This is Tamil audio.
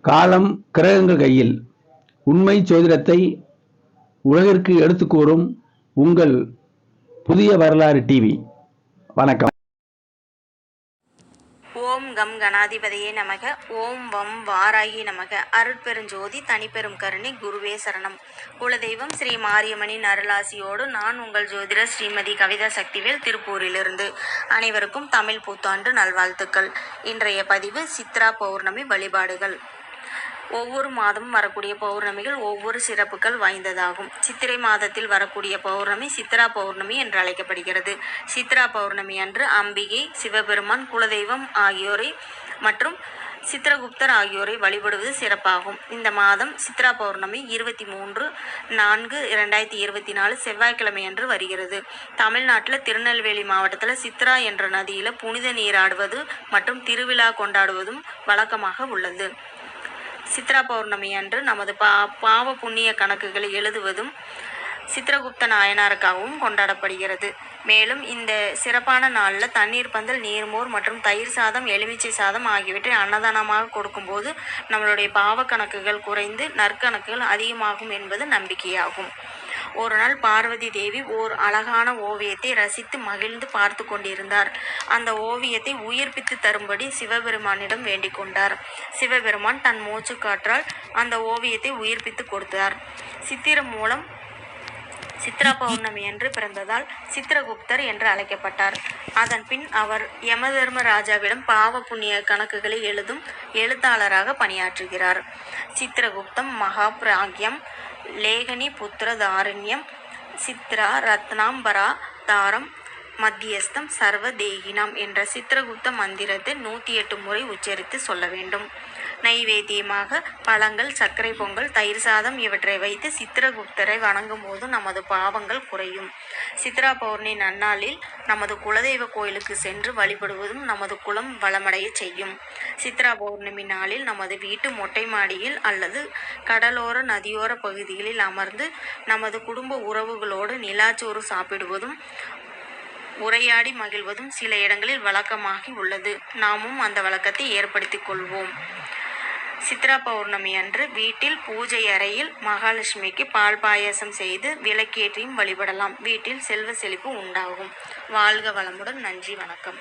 காலம் கிரகங்கள் கையில். உண்மை ஜோதிடத்தை உலகிற்கு எடுத்துக் கூறும் உங்கள் புதிய வரலாறு டிவி. வணக்கம். ஓம் கம் கணாதிபதியே நமக. ஓம் வம் வாராகி நமக. அருட்பெருஞ்சோதி தனிப்பெரும் கருணை குருவே சரணம். குலதெய்வம் ஸ்ரீ மாரியம்மனின் அருளாசியோடு நான் உங்கள் ஜோதிடர் ஸ்ரீமதி கவிதா சக்திவேல், திருப்பூரிலிருந்து. அனைவருக்கும் தமிழ் புத்தாண்டு நல்வாழ்த்துக்கள். இன்றைய பதிவு சித்ரா பௌர்ணமி வழிபாடுகள். ஒவ்வொரு மாதமும் வரக்கூடிய பௌர்ணமிகள் ஒவ்வொரு சிறப்புகள் வாய்ந்ததாகும். சித்திரை மாதத்தில் வரக்கூடிய பௌர்ணமி சித்ரா பௌர்ணமி என்று அழைக்கப்படுகிறது. சித்ரா பௌர்ணமி அன்று அம்பிகை, சிவபெருமான், குலதெய்வம் ஆகியோரை மற்றும் சித்திரகுப்தர் ஆகியோரை வழிபடுவது சிறப்பாகும். இந்த மாதம் சித்ரா பௌர்ணமி 23/4/2024 செவ்வாய்க்கிழமை அன்று வருகிறது. தமிழ்நாட்டில் திருநெல்வேலி மாவட்டத்தில் சித்ரா என்ற நதியில் புனித நீராடுவது மற்றும் திருவிழா கொண்டாடுவதும் வழக்கமாக உள்ளது. சித்ரா பௌர்ணமி அன்று நமது பாவ புண்ணிய கணக்குகளை எழுதுவதும் சித்திரகுப்த நாயனாருக்காகவும் கொண்டாடப்படுகிறது. மேலும் இந்த சிறப்பான நாளில் தண்ணீர் பந்தல், நீர்மோர் மற்றும் தயிர் சாதம், எலுமிச்சை சாதம் ஆகியவற்றை அன்னதானமாக கொடுக்கும்போது நம்மளுடைய பாவ கணக்குகள் குறைந்து நற்கணக்குகள் அதிகமாகும் என்பது நம்பிக்கையாகும். ஒரு நாள் பார்வதி தேவி ஓர் அழகான ஓவியத்தை ரசித்து மகிழ்ந்து பார்த்து கொண்டிருந்தார். அந்த ஓவியத்தை உயிர்ப்பித்து தரும்படி சிவபெருமானிடம் வேண்டிக் கொண்டார். சிவபெருமான் தன் மூச்சு காற்றால் அந்த ஓவியத்தை உயிர்ப்பித்து கொடுத்தார். சித்திரம் மூலம் சித்ரா பௌர்ணமி என்று பிறந்ததால் சித்திரகுப்தர் என்று அழைக்கப்பட்டார். அதன் பின் அவர் யமதர்ம ராஜாவிடம் பாவ புண்ணிய கணக்குகளை எழுதும் எழுத்தாளராக பணியாற்றுகிறார். சித்திரகுப்தம், மகாபிராக்யம், லேகனி புத்திர தாரண்யம், சித்ரா ரத்னாம்பரா தாரம், மத்தியஸ்தம், சர்வ தேகினாம் என்ற சித்திரகுப்த மந்திரத்தை 108 முறை உச்சரித்து சொல்ல வேண்டும். நைவேத்தியமாக பழங்கள், சர்க்கரை பொங்கல், தயிர் சாதம் இவற்றை வைத்து சித்திரகுப்தரை வணங்கும் போது நமது பாவங்கள் குறையும். சித்ரா பௌர்ணமி நன்னாளில் நமது குலதெய்வ கோயிலுக்கு சென்று வழிபடுவதும் நமது குலம் வளமடைய செய்யும். சித்ரா பௌர்ணமி நாளில் நமது வீட்டு மொட்டை மாடியில் அல்லது கடலோர நதியோர பகுதிகளில் அமர்ந்து நமது குடும்ப உறவுகளோடு நிலாச்சோறு சாப்பிடுவதும் உரையாடி மகிழ்வதும் சில இடங்களில் வழக்கமாகி உள்ளது. நாமும் அந்த வழக்கத்தை ஏற்படுத்திக் கொள்வோம். சித்ரா பௌர்ணமி அன்று வீட்டில் பூஜை அறையில் மகாலட்சுமிக்கு பால் பாயாசம் செய்து விளக்கேற்றியும் வழிபடலாம். வீட்டில் செல்வ செழிப்பு உண்டாகும். வாழ்க வளமுடன். நன்றி, வணக்கம்.